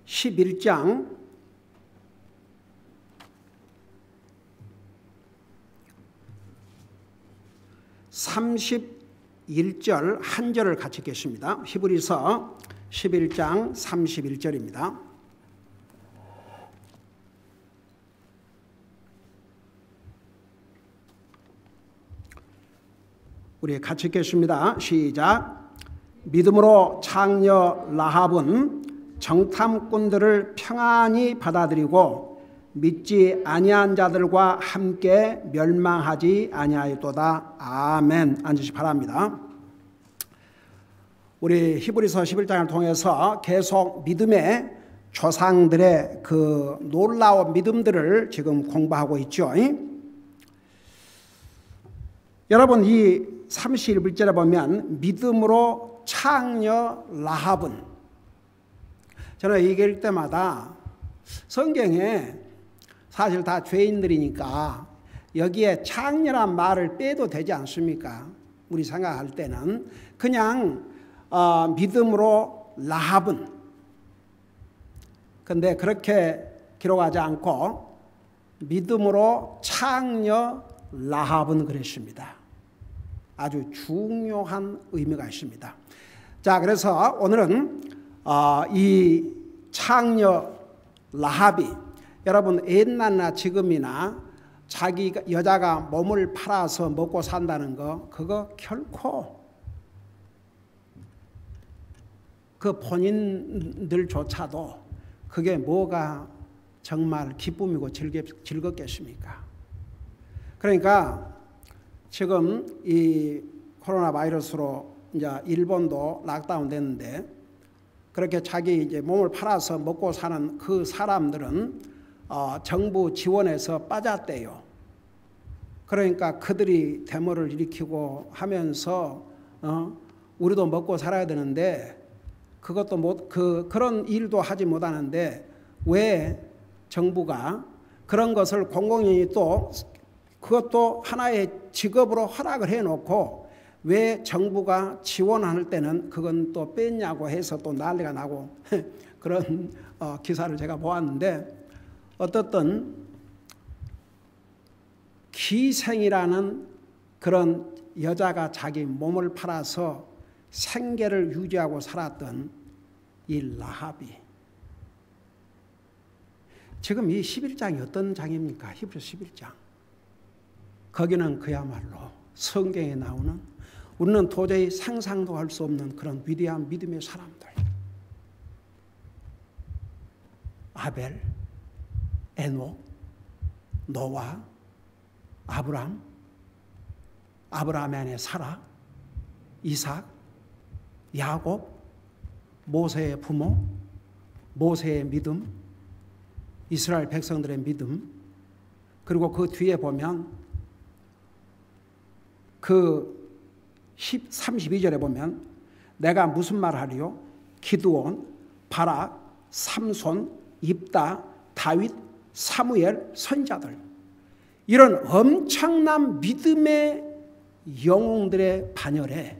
11장 31절 한 절을 같이 읽겠습니다. 히브리서 11장 31절입니다. 우리 같이 읽겠습니다. 시작. 믿음으로 창녀 라합은 정탐꾼들을 평안히 받아들이고 믿지 아니한 자들과 함께 멸망하지 아니하였도다. 아멘. 앉으시 바랍니다. 우리 히브리서 11장을 통해서 계속 믿음의 조상들의 그 놀라운 믿음들을 지금 공부하고 있죠. 여러분, 이 31절에 보면 믿음으로 창녀 라합은, 저는 읽을 때마다 성경에 사실 다 죄인들이니까 여기에 창녀란 말을 빼도 되지 않습니까? 우리 생각할 때는 그냥 믿음으로 라합은, 근데 그렇게 기록하지 않고 믿음으로 창녀 라합은 그랬습니다. 아주 중요한 의미가 있습니다. 자, 그래서 오늘은 이 창녀 라합이, 여러분 옛날이나 지금이나 자기 여자가 몸을 팔아서 먹고 산다는 거, 그거 결코 그 본인들조차도 그게 뭐가 정말 기쁨이고 즐겁겠습니까? 그러니까 지금 이 코로나 바이러스로 이제 일본도 락다운 됐는데, 그렇게 자기 이제 몸을 팔아서 먹고 사는 그 사람들은 정부 지원에서 빠졌대요. 그러니까 그들이 데모를 일으키고 하면서 우리도 먹고 살아야 되는데 그것도 그런 일도 하지 못하는데 왜 정부가 그런 것을 공공연히 또 그것도 하나의 직업으로 허락을 해놓고 왜 정부가 지원할 때는 그건 또 뺐냐고 해서 또 난리가 나고 그런 기사를 제가 보았는데, 어떻든 기생이라는 그런 여자가 자기 몸을 팔아서 생계를 유지하고 살았던 이 라합이, 지금 이 11장이 어떤 장입니까? 히브리서 11장. 거기는 그야말로 성경에 나오는, 우리는 도저히 상상도 할 수 없는 그런 위대한 믿음의 사람들, 아벨, 에녹, 노아, 아브라함의 아내 사라, 이삭, 야곱, 모세의 부모, 모세의 믿음, 이스라엘 백성들의 믿음, 그리고 그 뒤에 보면 그 32절에 보면 내가 무슨 말 하리요? 기드온, 바락, 삼손, 입다, 다윗, 사무엘, 선자들, 이런 엄청난 믿음의 영웅들의 반열에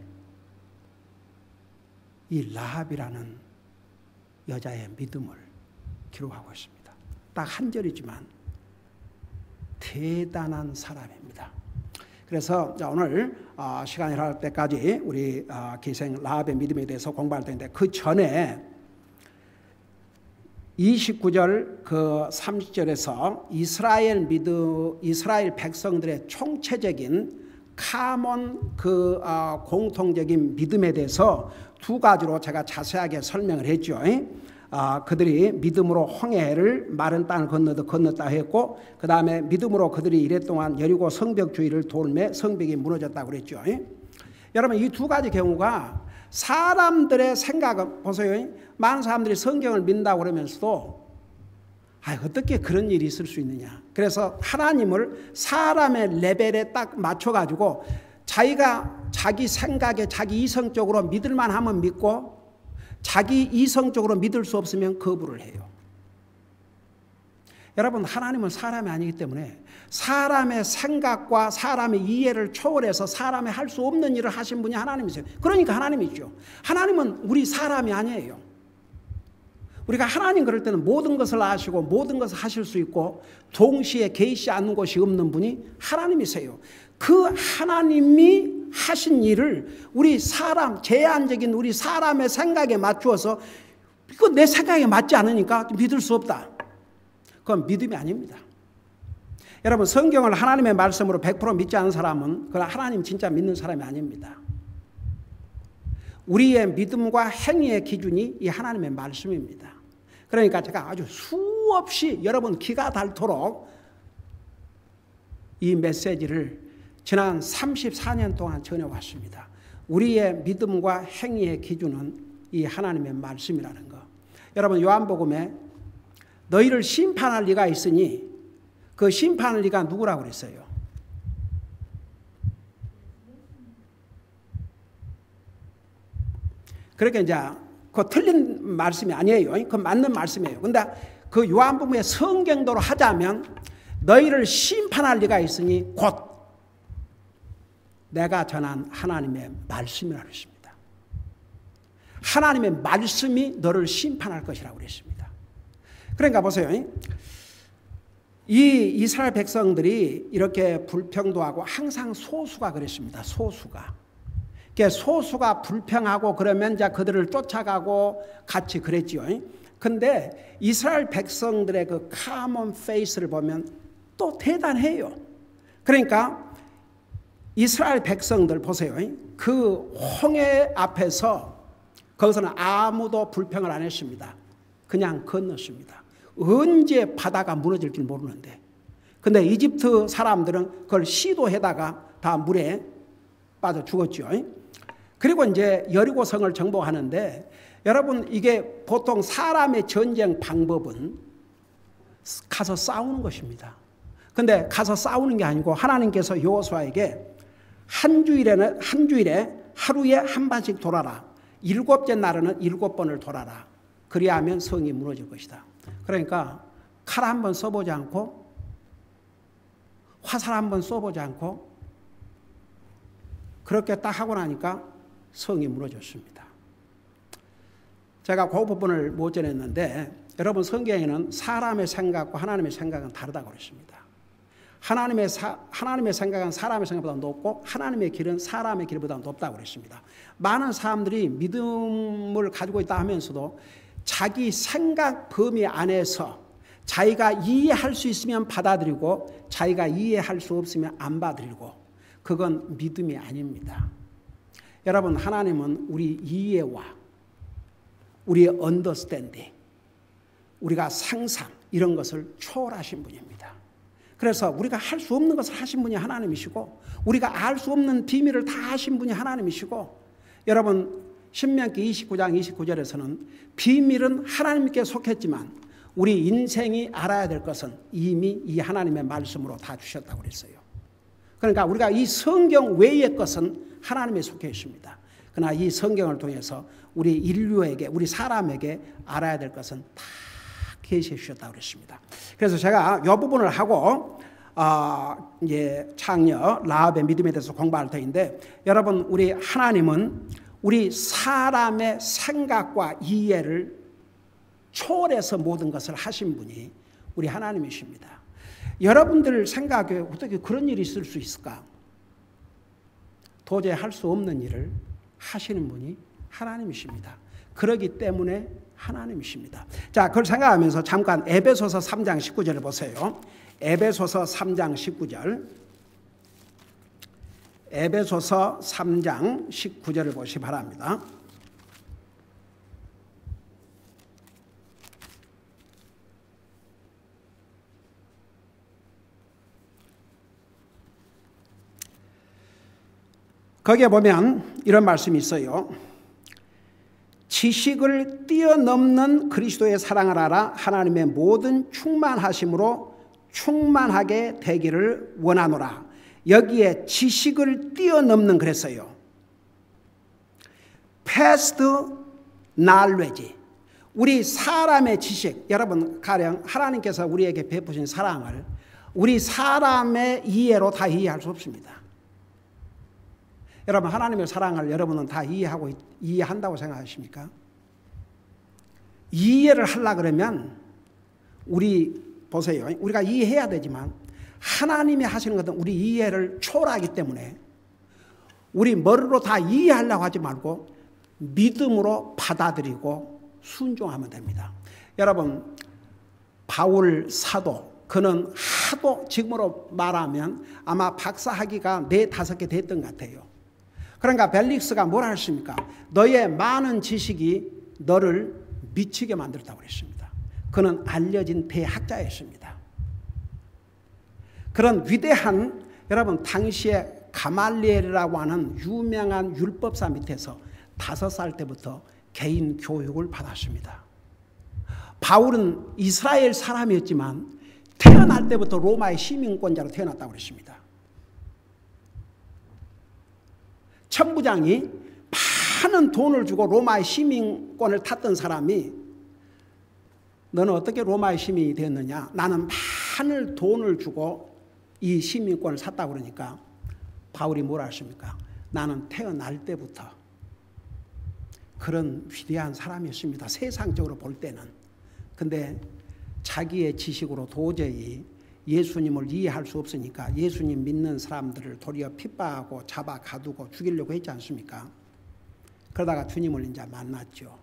이 라합이라는 여자의 믿음을 기록하고 있습니다. 딱 한 절이지만 대단한 사람입니다. 그래서 오늘 시간이 할 때까지 우리 기생 라합의 믿음에 대해서 공부할 텐데, 그 전에 29절 그 30절에서 이스라엘 백성들의 총체적인 카몬 그 공통적인 믿음에 대해서 두 가지로 제가 자세하게 설명을 했죠. 그들이 믿음으로 홍해를 마른 땅을 건넜다 했고, 그 다음에 믿음으로 그들이 이랫동안 여리고 성벽 주위를 돌매 성벽이 무너졌다고 그랬죠. 여러분, 이 두 가지 경우가 사람들의 생각은, 보세요. 많은 사람들이 성경을 믿는다고 그러면서도 어떻게 그런 일이 있을 수 있느냐. 그래서 하나님을 사람의 레벨에 딱 맞춰가지고 자기가 자기 생각에 자기 이성적으로 믿을만 하면 믿고, 자기 이성적으로 믿을 수 없으면 거부를 해요. 여러분, 하나님은 사람이 아니기 때문에 사람의 생각과 사람의 이해를 초월해서 사람이 할 수 없는 일을 하신 분이 하나님이세요. 그러니까 하나님이죠. 하나님은 우리 사람이 아니에요. 우리가 하나님 그럴 때는 모든 것을 아시고 모든 것을 하실 수 있고 동시에 계시지 않는 것이 없는 분이 하나님이세요. 그 하나님이 하신 일을 우리 사람, 제한적인 우리 사람의 생각에 맞추어서 이거 내 생각에 맞지 않으니까 믿을 수 없다. 그건 믿음이 아닙니다. 여러분, 성경을 하나님의 말씀으로 100% 믿지 않은 사람은 그건 하나님 진짜 믿는 사람이 아닙니다. 우리의 믿음과 행위의 기준이 이 하나님의 말씀입니다. 그러니까 제가 아주 수없이 여러분 기가 닳도록 이 메시지를 지난 34년 동안 전해왔습니다. 우리의 믿음과 행위의 기준은 이 하나님의 말씀이라는 거. 여러분, 요한복음에 너희를 심판할 리가 있으니 그 심판할 리가 누구라고 그랬어요? 그러니까 이제 그 틀린 말씀이 아니에요. 그 맞는 말씀이에요. 근데 그 요한복음의 성경도로 하자면 너희를 심판할 리가 있으니 곧 내가 전한 하나님의 말씀이라고 했습니다. 하나님의 말씀이 너를 심판할 것이라고 그랬습니다. 그러니까 보세요. 이 이스라엘 백성들이 이렇게 불평도 항상 소수가 그랬습니다. 소수가. 소수가 불평하고 그러면 이제 그들을 쫓아가고 같이 그랬지요. 근데 이스라엘 백성들의 그 common face를 보면 또 대단해요. 그러니까 이스라엘 백성들 보세요. 그 홍해 앞에서 거기서는 아무도 불평을 안 했습니다. 그냥 건넜습니다. 언제 바다가 무너질지 모르는데. 근데 이집트 사람들은 그걸 시도하다가 다 물에 빠져 죽었죠. 그리고 이제 여리고성을 정복하는데 여러분, 이게 보통 사람의 전쟁 방법은 가서 싸우는 것입니다. 근데 가서 싸우는 게 아니고 하나님께서 여호수아에게 한 주일에 하루에 한 번씩 돌아라. 7째 날에는 7번을 돌아라. 그리하면 성이 무너질 것이다. 그러니까 칼 한 번 써보지 않고 화살 한 번 쏘보지 않고 그렇게 딱 하고 나니까 성이 무너졌습니다. 제가 그 부분을 못 전했는데 여러분, 성경에는 사람의 생각과 하나님의 생각은 다르다고 그랬습니다. 하나님의 생각은 사람의 생각보다 높고 하나님의 길은 사람의 길보다 높다고 그랬습니다. 많은 사람들이 믿음을 가지고 있다 하면서도 자기 생각 범위 안에서 자기가 이해할 수 있으면 받아들이고 자기가 이해할 수 없으면 안 받아들이고 그건 믿음이 아닙니다. 여러분, 하나님은 우리 이해와 우리의 언더스탠딩, 우리가 상상 이런 것을 초월하신 분입니다. 그래서 우리가 할 수 없는 것을 하신 분이 하나님이시고 우리가 알 수 없는 비밀을 다 하신 분이 하나님이시고 여러분, 신명기 29장 29절에서는 비밀은 하나님께 속했지만 우리 인생이 알아야 될 것은 이미 이 하나님의 말씀으로 다 주셨다고 그랬어요. 그러니까 우리가 이 성경 외의 것은 하나님에 속해 있습니다. 그러나 이 성경을 통해서 우리 인류에게, 우리 사람에게 알아야 될 것은 다 계시해 주셨다고 그랬습니다. 그래서 제가 이 부분을 하고 창녀 라합의 믿음에 대해서 공부할 터인데 여러분, 우리 하나님은 우리 사람의 생각과 이해를 초월해서 모든 것을 하신 분이 우리 하나님이십니다. 여러분들 생각에 어떻게 그런 일이 있을 수 있을까? 도저히 할 수 없는 일을 하시는 분이 하나님이십니다. 그렇기 때문에 하나님이십니다. 자, 그걸 생각하면서 잠깐 에베소서 3장 19절을 보세요. 에베소서 3장 19절. 에베소서 3장 19절을 보시기 바랍니다. 거기에 보면 이런 말씀이 있어요. 지식을 뛰어넘는 그리스도의 사랑을 알아 하나님의 모든 충만하심으로 충만하게 되기를 원하노라. 여기에 지식을 뛰어넘는 그랬어요. past knowledge. 우리 사람의 지식. 여러분, 가령 하나님께서 우리에게 베푸신 사랑을 우리 사람의 이해로 다 이해할 수 없습니다. 여러분, 하나님의 사랑을 여러분은 다 이해한다고 생각하십니까? 이해를 하려고 그러면 우리 보세요. 우리가 이해해야 되지만 하나님이 하시는 것은 우리 이해를 초월하기 때문에 우리 머리로 다 이해하려고 하지 말고 믿음으로 받아들이고 순종하면 됩니다. 여러분, 바울 사도, 그는 하도 지금으로 말하면 아마 박사학위가 4, 5개 됐던 것 같아요. 그러니까 벨릭스가 뭐라 했습니까? 너의 많은 지식이 너를 미치게 만들었다고 그랬습니다. 그는 알려진 대학자였습니다. 그런 위대한, 여러분, 당시에 가말리엘이라고 하는 유명한 율법사 밑에서 5살 때부터 개인 교육을 받았습니다. 바울은 이스라엘 사람이었지만 태어날 때부터 로마의 시민권자로 태어났다고 그랬습니다. 천부장이 많은 돈을 주고 로마의 시민권을 탔던 사람이 너는 어떻게 로마의 시민이 되었느냐? 나는 많은 돈을 주고 이 시민권을 샀다고 그러니까 바울이 뭐라 하십니까? 나는 태어날 때부터 그런 위대한 사람이었습니다. 세상적으로 볼 때는. 근데 자기의 지식으로 도저히 예수님을 이해할 수 없으니까 예수님 믿는 사람들을 도리어 핍박하고 잡아 가두고 죽이려고 했지 않습니까? 그러다가 주님을 이제 만났죠.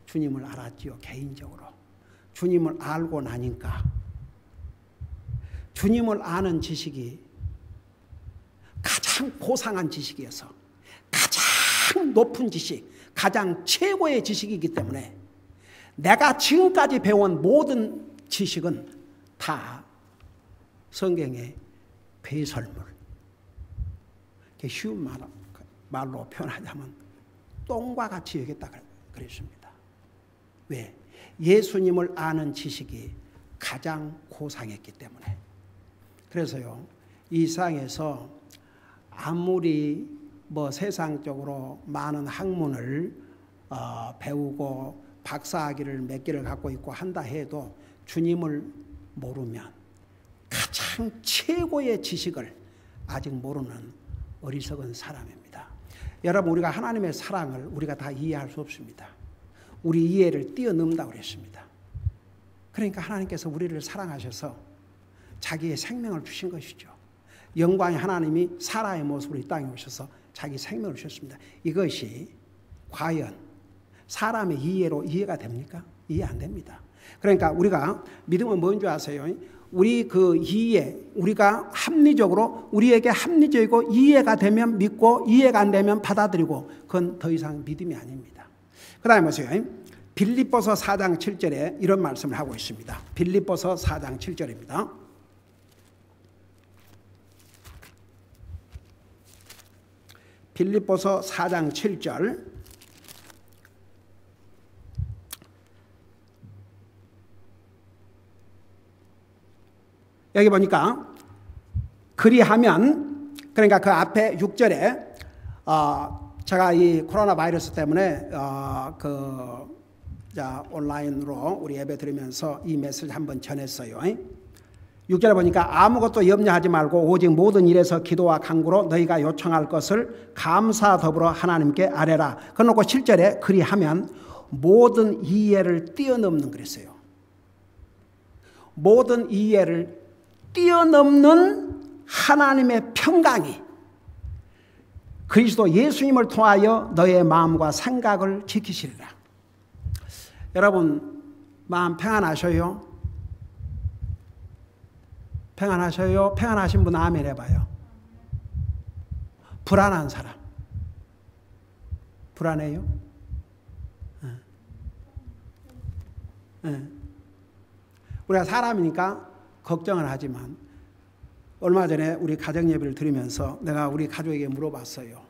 주님을 알았죠. 개인적으로. 주님을 알고 나니까 주님을 아는 지식이 가장 고상한 지식이어서 가장 높은 지식, 가장 최고의 지식이기 때문에 내가 지금까지 배운 모든 지식은 다 성경의 배설물. 쉬운 말로 표현하자면 똥과 같이 여겼다 그랬습니다. 왜? 예수님을 아는 지식이 가장 고상했기 때문에. 그래서요, 이 세상에서 아무리 세상적으로 많은 학문을 배우고 박사학위를 몇 개를 갖고 있고 한다 해도 주님을 모르면 가장 최고의 지식을 아직 모르는 어리석은 사람입니다. 여러분, 우리가 하나님의 사랑을 우리가 다 이해할 수 없습니다. 우리 이해를 뛰어넘는다고 그랬습니다. 그러니까 하나님께서 우리를 사랑하셔서 자기의 생명을 주신 것이죠. 영광의 하나님이 사라의 모습으로 이 땅에 오셔서 자기 생명을 주셨습니다. 이것이 과연 사람의 이해로 이해가 됩니까? 이해 안 됩니다. 그러니까 우리가 믿음은 뭔지 아세요? 우리 그 이해, 우리가 합리적으로 우리에게 합리적이고 이해가 되면 믿고 이해가 안 되면 받아들이고 그건 더 이상 믿음이 아닙니다. 그 다음에 보세요. 빌립보서 4장 7절에 이런 말씀을 하고 있습니다. 빌립보서 4장 7절입니다. 빌립보서 4장 7절. 여기 보니까 그리하면, 그러니까 그 앞에 6절에 제가 이 코로나 바이러스 때문에 온라인으로 우리 예배 드리면서 이 메시지 한번 전했어요. 6절에 보니까 아무것도 염려하지 말고 오직 모든 일에서 기도와 간구로 너희가 요청할 것을 감사 더불어 하나님께 아뢰라. 그러놓고 7절에 그리하면 모든 이해를 뛰어넘는 그랬어요. 모든 이해를 뛰어넘는 하나님의 평강이 그리스도 예수님을 통하여 너의 마음과 생각을 지키시리라. 여러분, 마음 평안하셔요? 평안하셔요? 평안하신 분 아멘 해봐요. 불안한 사람. 불안해요? 우리가 사람이니까 걱정을 하지만 얼마 전에 우리 가정예배를 드리면서 내가 우리 가족에게 물어봤어요.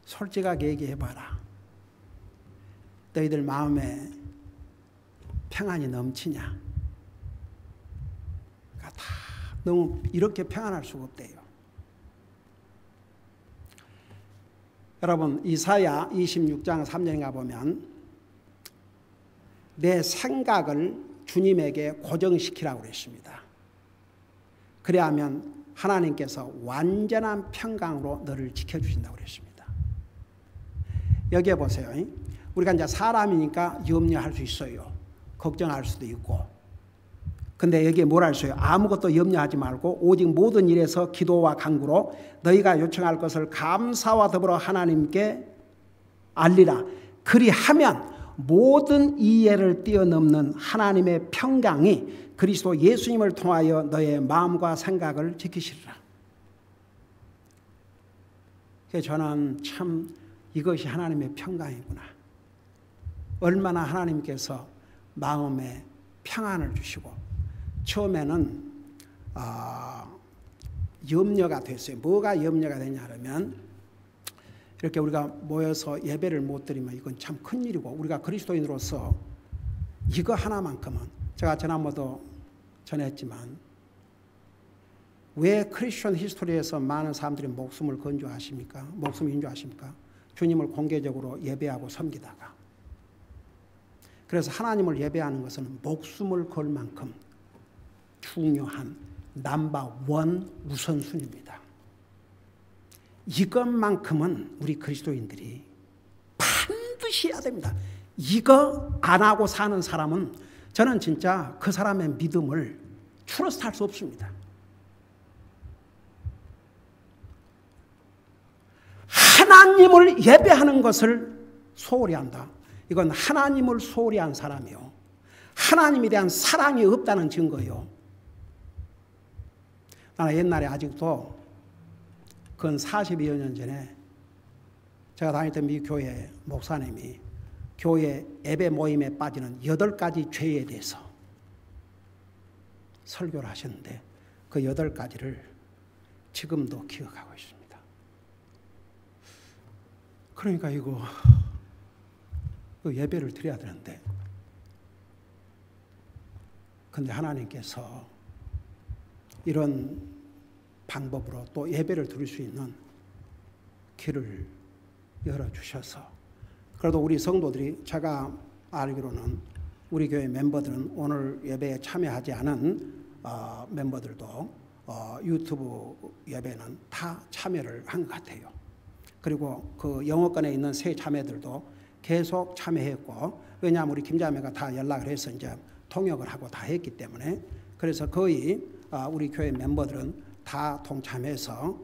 솔직하게 얘기해봐라. 너희들 마음에 평안이 넘치냐? 다 너무 이렇게 평안할 수가 없대요. 여러분, 이사야 26장 3절인가 보면 내 생각을 주님에게 고정시키라고 그랬습니다. 그래야면 하나님께서 완전한 평강으로 너를 지켜주신다고 그랬습니다. 여기에 보세요. 우리가 이제 사람이니까 염려할 수 있어요. 걱정할 수도 있고. 근데 여기에 뭐라 했어요? 아무것도 염려하지 말고 오직 모든 일에서 기도와 간구로 너희가 요청할 것을 감사와 더불어 하나님께 알리라. 그리하면 모든 이해를 뛰어넘는 하나님의 평강이 그리스도 예수님을 통하여 너의 마음과 생각을 지키시리라. 그래서 저는 참 이것이 하나님의 평강이구나. 얼마나 하나님께서 마음에 평안을 주시고 처음에는 염려가 됐어요. 뭐가 염려가 되냐 하면 이렇게 우리가 모여서 예배를 못 드리면 이건 참 큰일이고 우리가 그리스도인으로서 이거 하나만큼은 제가 지난번도 전했지만 왜 크리스천 히스토리에서 많은 사람들이 목숨을 건조하십니까? 목숨 인조하십니까? 주님을 공개적으로 예배하고 섬기다가. 그래서 하나님을 예배하는 것은 목숨을 걸 만큼 중요한 넘버원 우선순위입니다. 이것만큼은 우리 그리스도인들이 반드시 해야 됩니다. 이거 안 하고 사는 사람은 저는 진짜 그 사람의 믿음을 트러스트할 수 없습니다. 하나님을 예배하는 것을 소홀히 한다. 이건 하나님을 소홀히 한 사람이요. 하나님에 대한 사랑이 없다는 증거예요. 나는 옛날에 아직도 근 40여 년 전에 제가 다녔던 미 교회 목사님이 교회 예배 모임에 빠지는 8가지 죄에 대해서 설교를 하셨는데 그 8가지를 지금도 기억하고 있습니다. 그러니까 이거 예배를 드려야 되는데 근데 하나님께서 이런 방법으로 또 예배를 드릴 수 있는 길을 열어주셔서 그래도 우리 성도들이 제가 알기로는 우리 교회 멤버들은 오늘 예배에 참여하지 않은 멤버들도 유튜브 예배는 다 참여를 한 것 같아요. 그리고 그 영어권에 있는 새 자매들도 계속 참여했고 왜냐하면 우리 김자매가 다 연락을 해서 이제 통역을 하고 다 했기 때문에 그래서 거의 우리 교회 멤버들은 다 동참해서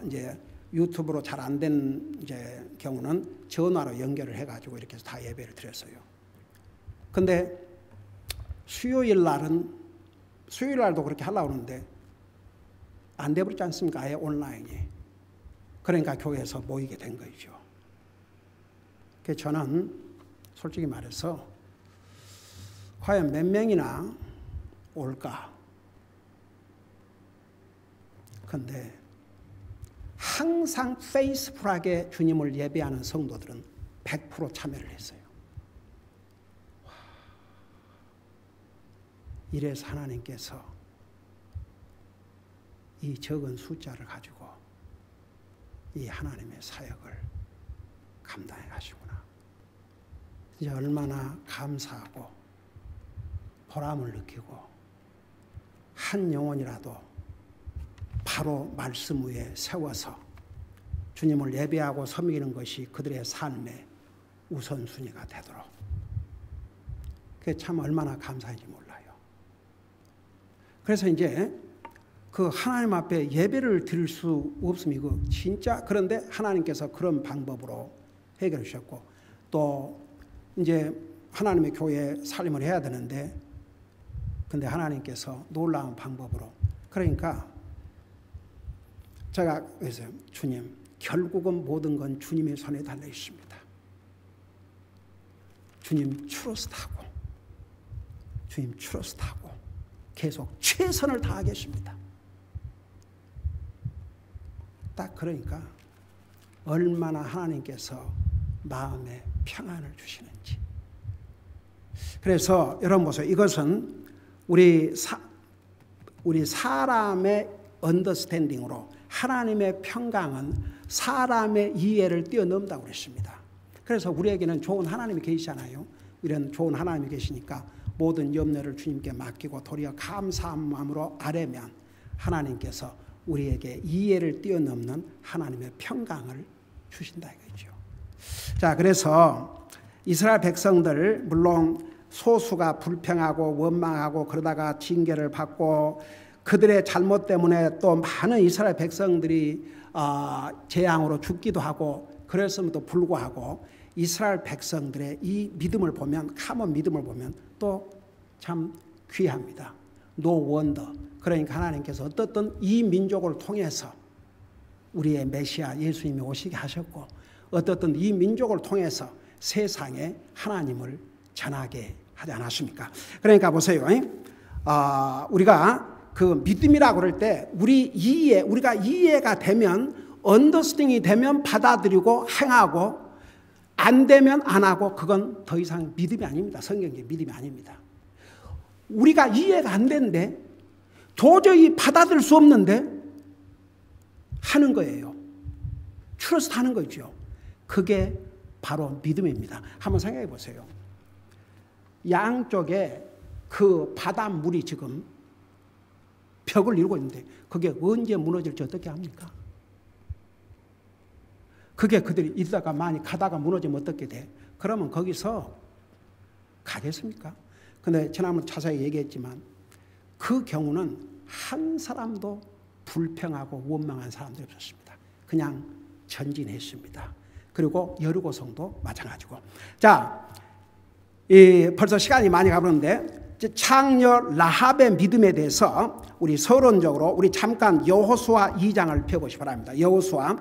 이제 유튜브로 잘 안 된 이제 경우는 전화로 연결을 해가지고 이렇게 해서 다 예배를 드렸어요. 근데 수요일 날도 그렇게 하려고 하는데 안 돼버리지 않습니까? 아예 온라인이. 그러니까 교회에서 모이게 된 거죠. 그래서 저는 솔직히 말해서 과연 몇 명이나 올까? 근데 항상 페이스풀하게 주님을 예배하는 성도들은 100% 참여를 했어요. 이래서 하나님께서 이 적은 숫자를 가지고 이 하나님의 사역을 감당해 가시구나. 이제 얼마나 감사하고 보람을 느끼고 한 영혼이라도 바로 말씀 위에 세워서 주님을 예배하고 섬기는 것이 그들의 삶의 우선순위가 되도록 그게 참 얼마나 감사한지 몰라요. 그래서 이제 그 하나님 앞에 예배를 드릴 수 없으면 이거 진짜 그런데 하나님께서 그런 방법으로 해결해 주셨고 또 이제 하나님의 교회에 살림을 해야 되는데 근데 하나님께서 놀라운 방법으로 그러니까 제가 그래서 주님 결국은 모든 건 주님의 손에 달려 있습니다. 주님 트러스트하고 주님 트러스트하고 계속 최선을 다하겠습니다. 딱 그러니까 얼마나 하나님께서 마음에 평안을 주시는지. 그래서 여러분 보세요. 이것은 우리 사람의 언더스탠딩으로 하나님의 평강은 사람의 이해를 뛰어넘다고 그랬습니다. 그래서 우리에게는 좋은 하나님이 계시잖아요. 이런 좋은 하나님이 계시니까 모든 염려를 주님께 맡기고 도리어 감사한 마음으로 아뢰면 하나님께서 우리에게 이해를 뛰어넘는 하나님의 평강을 주신다 이거죠. 자, 그래서 이스라엘 백성들 물론 소수가 불평하고 원망하고 그러다가 징계를 받고 그들의 잘못 때문에 또 많은 이스라엘 백성들이 재앙으로 죽기도 하고 그랬음에도 불구하고 이스라엘 백성들의 이 믿음을 보면 카몬 믿음을 보면 또 참 귀합니다. 노 원더. 그러니까 하나님께서 어떻든 이 민족을 통해서 우리의 메시아 예수님이 오시게 하셨고 어떻든 이 민족을 통해서 세상에 하나님을 전하게 하지 않았습니까? 그러니까 보세요. 우리가 그 믿음이라고 그럴 때 우리가 이해가 되면 언더스팅이 되면 받아들이고 행하고 안 되면 안 하고 그건 더 이상 믿음이 아닙니다. 성경적 믿음이 아닙니다. 우리가 이해가 안 되는데 도저히 받아들일 수 없는데 하는 거예요. 트러스트 하는 거죠. 그게 바로 믿음입니다. 한번 생각해 보세요. 양쪽에 그 바닷물이 지금 벽을 이루고 있는데 그게 언제 무너질지 어떻게 합니까? 그게 그들이 이러다가 많이 가다가 무너지면 어떻게 돼? 그러면 거기서 가겠습니까? 근데 지난번 자세히 얘기했지만 그 경우는 한 사람도 불평하고 원망한 사람들이 없었습니다. 그냥 전진했습니다. 그리고 여리고성도 마찬가지고. 자, 벌써 시간이 많이 가버렸는데 창녀 라합의 믿음에 대해서 우리 서론적으로 우리 잠깐 여호수아 2장을 펴보시기 바랍니다. 여호수아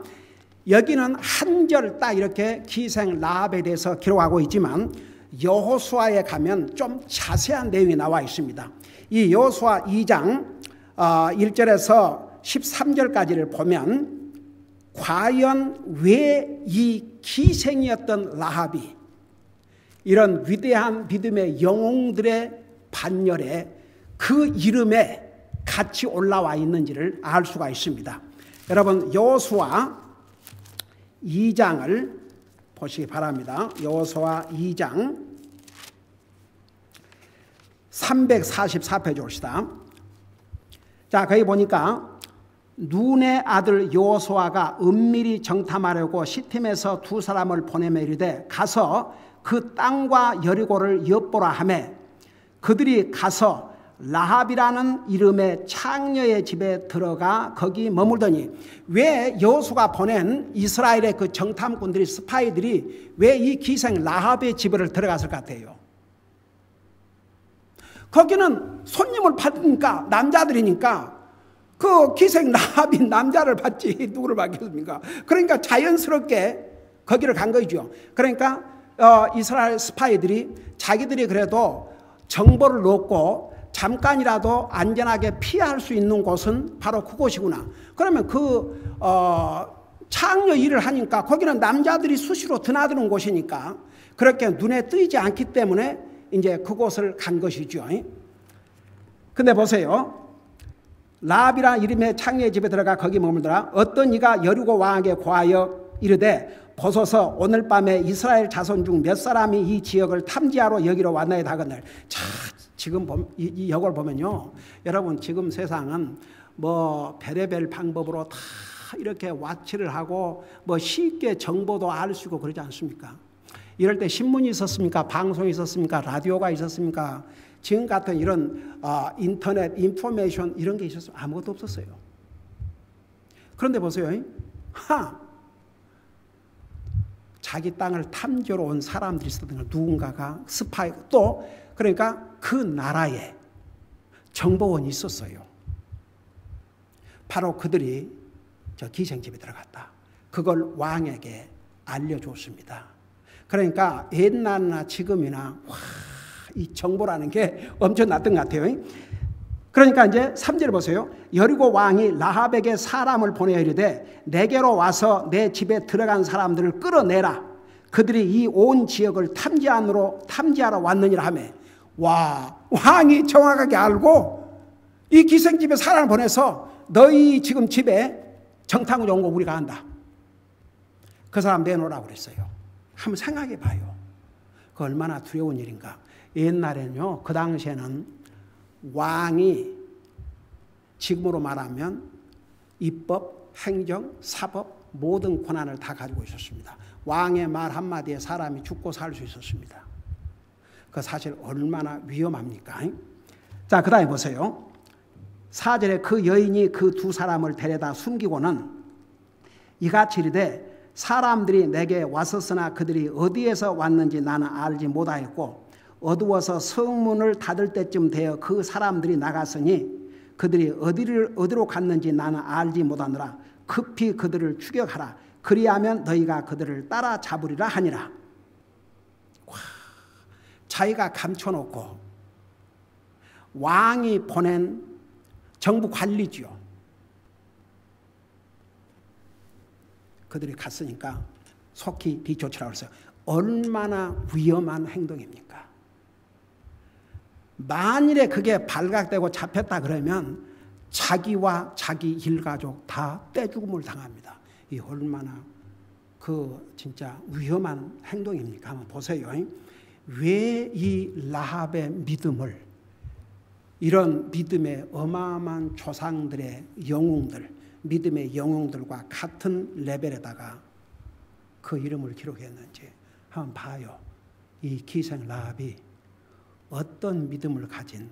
여기는 한 절 딱 이렇게 기생 라합에 대해서 기록하고 있지만 여호수아에 가면 좀 자세한 내용이 나와 있습니다. 이 여호수아 2장 1절에서 13절까지를 보면 과연 왜 이 기생이었던 라합이 이런 위대한 믿음의 영웅들의 반열에 그 이름에 같이 올라와 있는지를 알 수가 있습니다. 여러분 여호수아 2장을 보시기 바랍니다. 여호수아 2장 344페이지 봅시다. 자, 거기 보니까 눈의 아들 여호수아가 은밀히 정탐하려고 시팀에서 두 사람을 보내며 이르되 가서 그 땅과 여리고를 엿보라 하매 그들이 가서 라합이라는 이름의 창녀의 집에 들어가 거기 머물더니 왜 여호수아가 보낸 이스라엘의 그 정탐꾼들이 스파이들이 왜 이 기생 라합의 집을 들어갔을 것 같아요? 거기는 손님을 받으니까 남자들이니까 그 기생 라합이 남자를 받지 누구를 받겠습니까? 그러니까 자연스럽게 거기를 간 거죠. 그러니까 이스라엘 스파이들이 자기들이 그래도 정보를 얻고 잠깐이라도 안전하게 피할 수 있는 곳은 바로 그곳이구나. 그러면 그 창녀 일을 하니까 거기는 남자들이 수시로 드나드는 곳이니까 그렇게 눈에 띄지 않기 때문에 이제 그곳을 간 것이죠. 근데 보세요. 라합이라는 이름의 창녀의 집에 들어가 거기 머물더라. 어떤 이가 여리고 왕에게 고하여 이르되 보소서 오늘 밤에 이스라엘 자손 중 몇 사람이 이 지역을 탐지하러 여기로 왔나이다 하거늘. 자, 지금 이 역을 보면요. 여러분 지금 세상은 뭐 별의별 방법으로 다 이렇게 와치를 하고 뭐 쉽게 정보도 알 수 있고 그러지 않습니까? 이럴 때 신문이 있었습니까? 방송이 있었습니까? 라디오가 있었습니까? 지금 같은 이런 인터넷 인포메이션 이런 게 있었어요? 아무것도 없었어요. 그런데 보세요. 자기 땅을 탐지하러 온 사람들이 있었던 걸 누군가가 스파이 또 그러니까 그 나라에 정보원이 있었어요. 바로 그들이 저 기생집에 들어갔다. 그걸 왕에게 알려줬습니다. 그러니까 옛날이나 지금이나 이 정보라는 게 엄청났던 것 같아요. 그러니까 이제 3절 보세요. 여리고 왕이 라합에게 사람을 보내어 이르되 내게로 와서 내 집에 들어간 사람들을 끌어내라. 그들이 이 온 지역을 탐지하러 왔느니라 하며 와 왕이 정확하게 알고 이 기생집에 사람을 보내서 너희 지금 집에 정탐을 온 거 우리가 안다. 그 사람 내놓으라고 그랬어요. 한번 생각해 봐요. 그 얼마나 두려운 일인가. 옛날에는요. 그 당시에는 왕이 지금으로 말하면 입법, 행정, 사법 모든 권한을 다 가지고 있었습니다. 왕의 말 한마디에 사람이 죽고 살 수 있었습니다. 그 사실 얼마나 위험합니까? 자, 그 다음에 보세요. 4절에 그 여인이 그 두 사람을 데려다 숨기고는 이같이 이르되 사람들이 내게 왔었으나 그들이 어디에서 왔는지 나는 알지 못하였고 어두워서 성문을 닫을 때쯤 되어 그 사람들이 나갔으니 그들이 어디로 갔는지 나는 알지 못하노라. 급히 그들을 추격하라. 그리하면 너희가 그들을 따라잡으리라 하니라. 자기가 감춰놓고 왕이 보낸 정부 관리죠. 그들이 갔으니까 속히 뒤쫓으라고 했어요. 얼마나 위험한 행동입니까? 만일에 그게 발각되고 잡혔다 그러면 자기와 자기 일가족 다 떼죽음을 당합니다. 이 얼마나 진짜 위험한 행동입니까? 한번 보세요. 왜 이 라합의 믿음을, 이런 믿음의 어마어마한 조상들의 영웅들, 믿음의 영웅들과 같은 레벨에다가 그 이름을 기록했는지 한번 봐요. 이 기생 라합이 어떤 믿음을 가진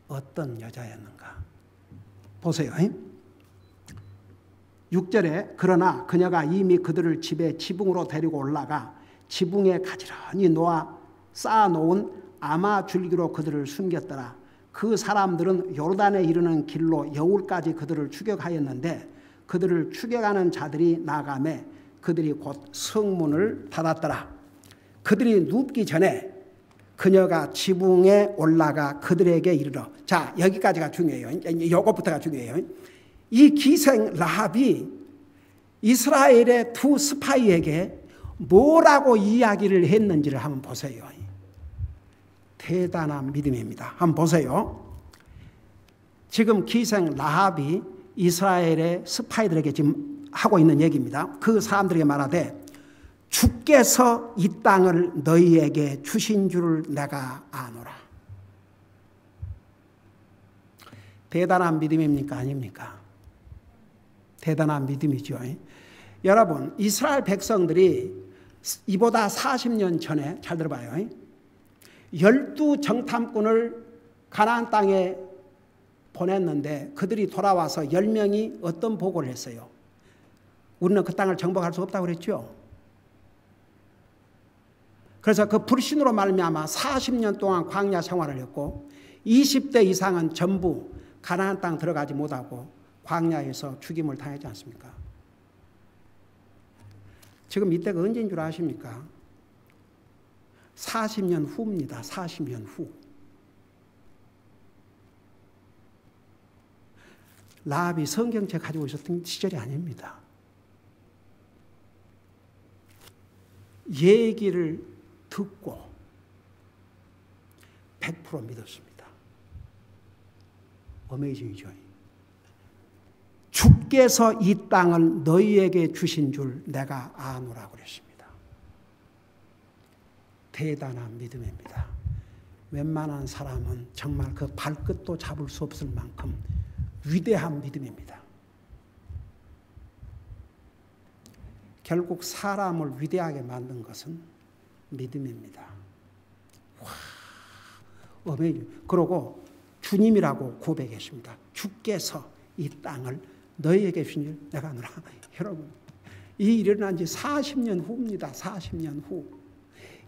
어떤 여자였는가 보세요. 6절에 그러나 그녀가 이미 그들을 집에 지붕으로 데리고 올라가 지붕에 가지런히 쌓아놓은 아마 줄기로 그들을 숨겼더라. 그 사람들은 요르단에 이르는 길로 여울까지 그들을 추격하였는데 그들을 추격하는 자들이 나가매 그들이 곧 성문을 닫았더라. 그들이 눕기 전에 그녀가 지붕에 올라가 그들에게 이르러. 자, 여기까지가 중요해요. 이것부터가 중요해요. 이 기생 라합이 이스라엘의 두 스파이에게 뭐라고 이야기를 했는지를 한번 보세요. 대단한 믿음입니다. 한번 보세요. 지금 기생 라합이 이스라엘의 스파이들에게 지금 하고 있는 얘기입니다. 그 사람들에게 말하되 주께서 이 땅을 너희에게 주신 줄을 내가 아노라. 대단한 믿음입니까? 아닙니까? 대단한 믿음이죠. 여러분, 이스라엘 백성들이 이보다 40년 전에, 잘 들어봐요, 12정탐꾼을 가나안 땅에 보냈는데 그들이 돌아와서 10명이 어떤 보고를 했어요? 우리는 그 땅을 정복할 수 없다고 그랬죠. 그래서 그 불신으로 말미암아 40년 동안 광야 생활을 했고 20대 이상은 전부 가나안 땅 들어가지 못하고 광야에서 죽임을 당하지 않습니까? 지금 이때가 언제인 줄 아십니까? 40년 후입니다. 40년 후. 라합이 성경책 가지고 있었던 시절이 아닙니다. 얘기를 듣고 100% 믿었습니다. 어메이징이죠. 주께서 이 땅을 너희에게 주신 줄 내가 아노라고 그랬습니다. 대단한 믿음입니다. 웬만한 사람은 정말 그 발끝도 잡을 수 없을 만큼 위대한 믿음입니다. 결국 사람을 위대하게 만든 것은 믿음입니다. 와, 어메이징. 그러고 주님이라고 고백했습니다. 주께서 이 땅을 너희에게 주신 줄 내가 아노라. 여러분, 이 일어난 지 40년 후입니다. 40년 후.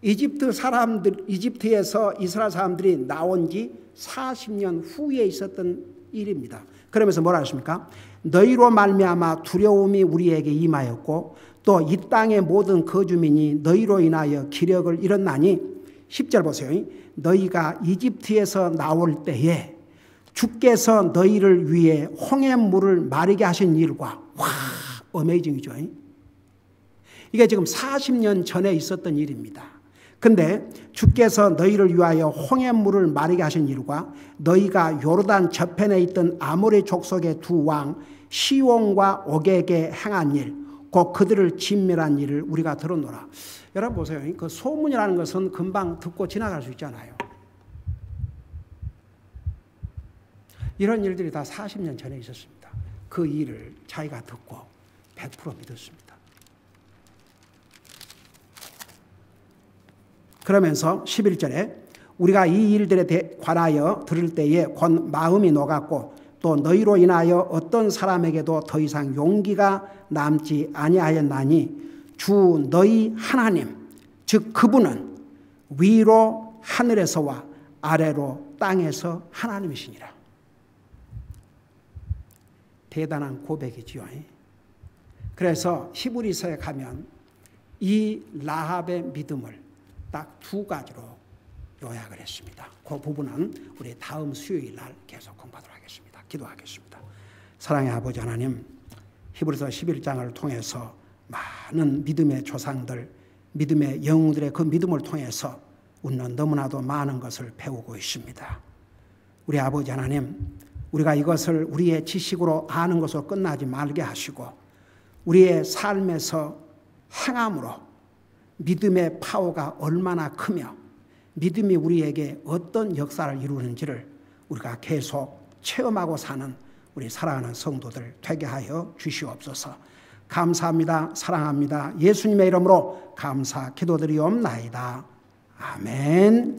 이집트에서 이스라엘 사람들이 나온 지 40년 후에 있었던 일입니다. 그러면서 뭐라 하십니까? 너희로 말미암아 두려움이 우리에게 임하였고 또 이 땅의 모든 거주민이 너희로 인하여 기력을 잃었나니 10절 보세요. 너희가 이집트에서 나올 때에 주께서 너희를 위해 홍해물을 마르게 하신 일과 와, 어메이징이죠. 이게 지금 40년 전에 있었던 일입니다. 근데 주께서 너희를 위하여 홍해물을 마르게 하신 일과 너희가 요르단 저편에 있던 아모리 족속의 두 왕 시온과 옥에게 행한 일, 곧 그들을 진멸한 일을 우리가 들었노라. 여러분 보세요. 그 소문이라는 것은 금방 듣고 지나갈 수 있잖아요. 이런 일들이 다 40년 전에 있었습니다. 그 일을 자기가 듣고 100% 믿었습니다. 그러면서 11절에 우리가 이 일들에 관하여 들을 때에 곧 마음이 녹았고 또 너희로 인하여 어떤 사람에게도 더 이상 용기가 남지 아니하였나니 주 너희 하나님 즉 그분은 위로 하늘에서와 아래로 땅에서 하나님이시니라. 대단한 고백이지요. 그래서 히브리서에 가면 이 라합의 믿음을 딱 두 가지로 요약을 했습니다. 그 부분은 우리 다음 수요일 날 계속 공부하도록 하겠습니다. 기도하겠습니다. 사랑의 아버지 하나님, 히브리서 11장을 통해서 많은 믿음의 조상들, 믿음의 영웅들의 그 믿음을 통해서 우리는 너무나도 많은 것을 배우고 있습니다. 우리 아버지 하나님, 우리가 이것을 우리의 지식으로 아는 것으로 끝나지 말게 하시고 우리의 삶에서 행함으로 믿음의 파워가 얼마나 크며 믿음이 우리에게 어떤 역사를 이루는지를 우리가 계속 체험하고 사는 우리 사랑하는 성도들 되게 하여 주시옵소서. 감사합니다. 사랑합니다. 예수님의 이름으로 감사 기도드리옵나이다. 아멘.